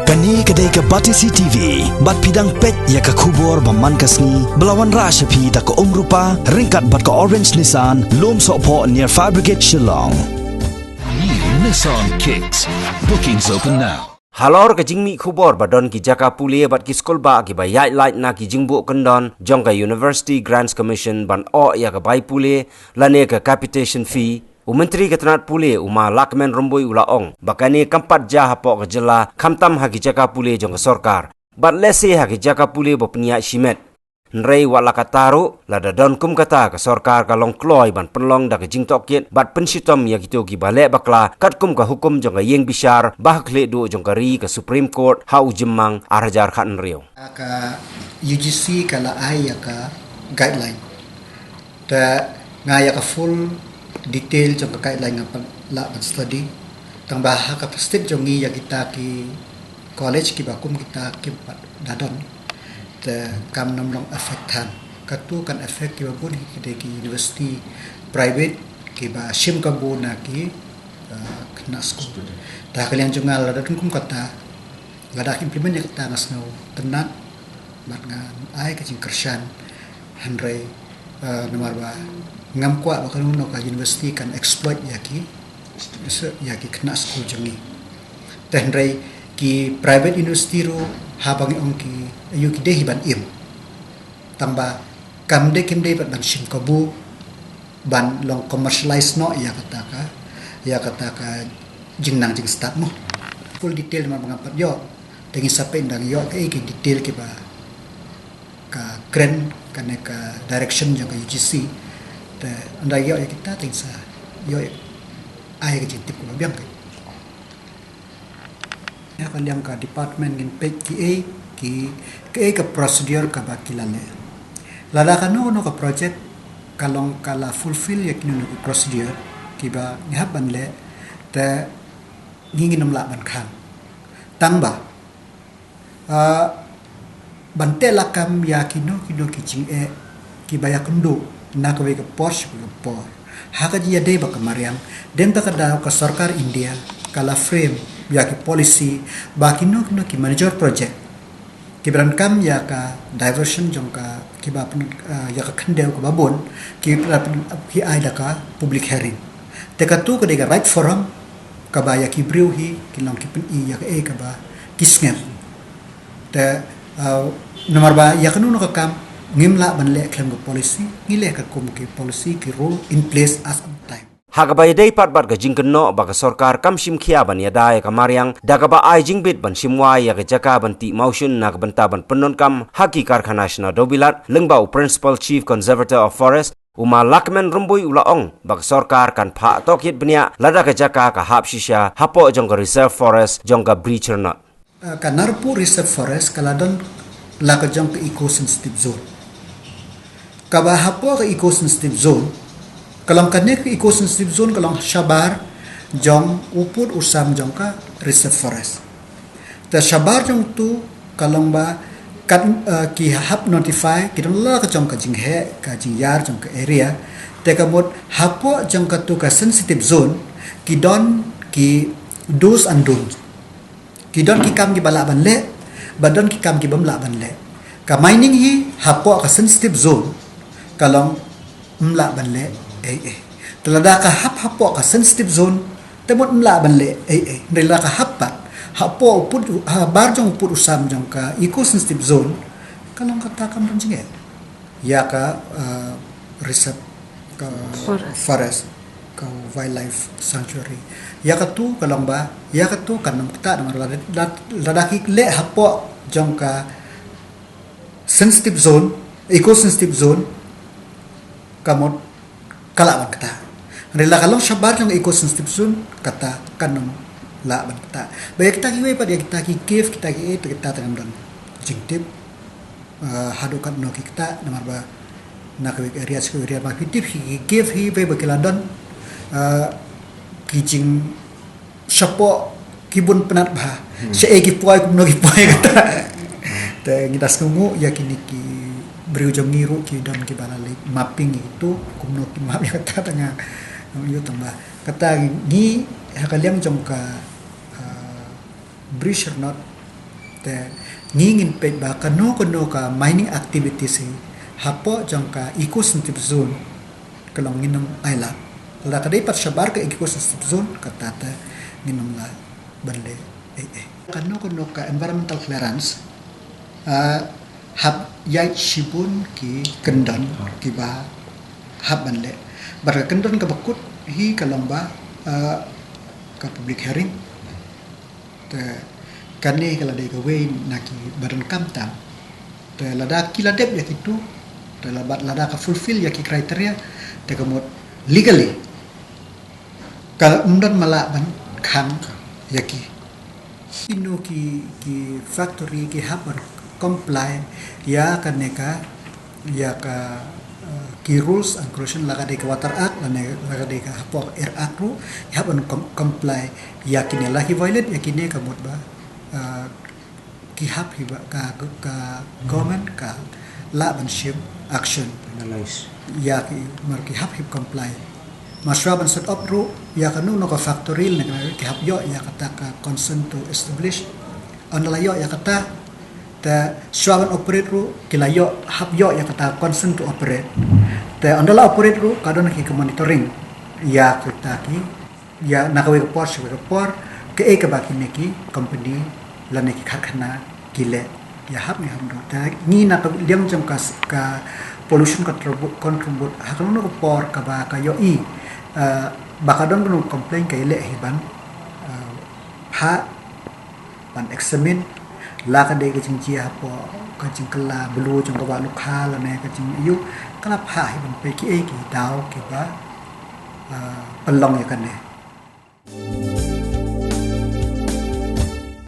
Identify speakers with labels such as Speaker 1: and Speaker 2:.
Speaker 1: Kani kedai ke Batisi TV, bat pidang pet ya ke kubur baman kasni, belawan rasyapi da ke rupa, ringkat bat ke Orange Nissan, lom sokpo near Fire Brigade Shillong.
Speaker 2: New Nissan Kicks. Bookings open now.
Speaker 3: Halor ke jingmi kubor badon ki jaka puli bat ki skol ba ki bayai light na ki jingbu kendon jong ka University Grants Commission ban o ya ka bai puli lane ka capitation fee Menteri Ketenat Puli Uma Lakmen Romboi Ulaong bakani kampat jah hapo ke jela kamtam haki jaka puli jong ke sorkar bat lesi haki jaka puli bo penia shimet nrei wala kataru lada don kum kata ke sorkar kalong kloi ban penlong da ke jingtok kit bat pensitom ya gitu ki bale bakla kat kum ka hukum jong ka yeng bishar bah kle du jong ka ri ke Supreme Court hau jemang arjar khat nriu
Speaker 4: ka UGC kala ai ya ka guideline da ngaya ka full detail jong ka guideline ngapa la ban study tambah ka step jong ya kita ki college ki bakum kita ki dadon te kam namrong affectan katu kan effect ki babun ki university private ki ba shim ka bu na ki kena school ta kalian jungal la kum kata lada implement ya kata ngasno tenat bat ngan ai ka jing kershan handre nomor ba ngam kwa bakal no ka university kan exploit ya ki kena school jangi tenre ki private university ro habang ong ki ayu ki dehi ban im tamba kamde bat ban shim kabu ban long commercialize no ya kata ka jingnang jing start mo full detail ma bangapat yo tengi sape ndang yo ki detail ki ba ka grant kan ka direction jang ka UGC te anda yo kita tingsa yo ai ke tip ko biang ya kan yang ka department ngin PKA ki ka procedure ka bakilale lada kanu no ka project kalong kala fulfill ya kinu no procedure ki ba ngaban le te ngingin namla ban khan tangba bante lakam ya kino ki ching ki ba ya kundu na ka ke Porsche ke por haka dia dei ba kamariang den ta kada ka sarkar India kala frame ya ki policy ba kino ki manager project ki kam ya ka diversion jong ka ki ba ya ka khandeu ka babon ki ai da ka public hearing te ka tu ka de right forum ka ba ya ki briu hi ki long ki pen i ya ka ba kisngem te nomor ba ya kanu no ka kam ngimla banle klem ko policy ngile ka kum ki policy ki rule in place as on time
Speaker 3: hagabay day pat ga jingkenno ba ka sorkar kam shim khia ban ya dai ka mariang daga ba ai jingbit ban shimwa ya ka jaka ban ti motion na ka banta ban penon kam haki karkhana national dobilat lengba principal chief conservator of forest Uma Lakmen Romboi Ulaong ba ka sorkar kan pha tokit bnia lada ka jaka ka hap shisha hapo jong ka reserve forest jong ka breachernot
Speaker 4: ka narpu reserve forest kaladon la ka jong ka eco sensitive zone kabahapo ka eco sensitive zone kalang kanek eco sensitive zone kalang shabar jong upur usam jong ka reserve forest ta shabar jong tu kalang ba kan ki hap notify ki dong la ka jong ka jinghe ka jingyar jong ka area te ka mot hapo jong ka tu ka sensitive zone ki don ki do's and don'ts ki don ki kam ki bala ban le badon ki kam ki bamla ban le ka mining hi hapo ka sensitive zone kalong mla ban le telada ka hapo ka sensitive zone temot mla ban le rela ka hapat hapo put bar jong put usam jong ka eco sensitive zone kalong kata kam ban jinge ya ka reserve ka forest ka wildlife sanctuary ya ka tu kalong ba ya ka tu kanam ta lada ki le hapo jong ka sensitive zone eco sensitive zone kamot kalaban kata rela kalong shabar jong eco sensitive zone kata kanong la ban kata baya kita ki we pa dia kita ki cave kita ki kita tanam dan jingtip hadukan no kita namar ba nak area area ba kitip hi cave hi be bakiladon ki jing shapo kibun penat ba se ki poi no ki poi kata te ngitas kungu yakini ki berujung ngiru ki don ki balalik mapping itu kumno ki map ya kata tengah yo tambah kata ni hakaliang jong ka bridge not te ngingin pe ba kano ka mining activities hi hapo jong ka eco-sensitive zone kalong nginong island la kadai pat shabar ka eco-sensitive zone kata ta nginong la banle kano ka environmental clearance hab yai shibun ki kendon ki ba hab banle bar kendon ka bakut hi kalong ba ka public hearing te kane kala de ka we naki badan kamtam te lada kiladep ya kitu te lada ka fulfill ya ki kriteria te kamot legally kala umdan malaban kan ya ki ino ki factory ki haban comply ya kaneka ya ka ki rules and regulation laga de ka water act laga de ka hapok air act ru haban comply ya kini lahi violate ya kini kamot ba ki hap hiba ka government ka labanship action
Speaker 3: Analyze.
Speaker 4: ya ki mar ki hap hip comply masraban set up ru ya kanu no ka factory na ki hap yo ya kata ka consent to establish anala yo ya kata ta swaban operate ru kilayo hap yo ya kata consent to operate ta andala operate ru kadon ki monitoring ya kita ki ya nakawe report ke ek baki neki company la neki karkhana kile ya hap ni hamdo ta ni na ka liam jam ka pollution contribute hakon no por ka ba ka yo i bakadon no complain ka ile hiban ha ban examine la ka de ka jing chia po ka jing kala belu jong ka ba lu kha la ne ka jing yu kala pha hiban pe ki e ki dao ki ba palong ya kan ne